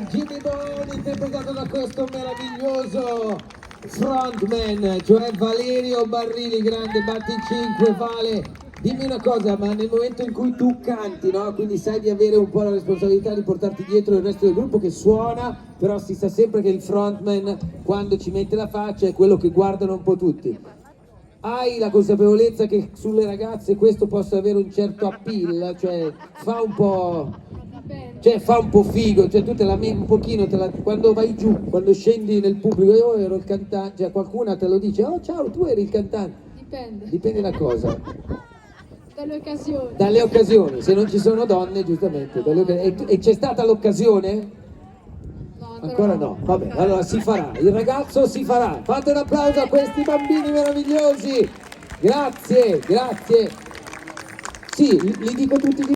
Jimmy Bone, interpretato da questo meraviglioso frontman, cioè Valerio Barrini, grande, batti in 5, Vale. Dimmi una cosa, ma nel momento in cui tu canti, no? Quindi sai di avere un po' la responsabilità di portarti dietro il resto del gruppo che suona, però si sa sempre che il frontman, quando ci mette la faccia, è quello che guardano un po' tutti. Hai la consapevolezza che sulle ragazze questo possa avere un certo appeal, cioè fa un po', figo, cioè tu te la metti un pochino, quando vai giù, quando scendi nel pubblico, io ero il cantante, cioè qualcuna te lo dice, oh ciao, tu eri il cantante. Dipende da cosa? Dalle occasioni. Dalle occasioni, se non ci sono donne, giustamente. E c'è stata l'occasione? No, ancora no, vabbè, allora si farà, il ragazzo si farà. Fate un applauso a questi bambini meravigliosi. Grazie, grazie. Sì, li dico tutti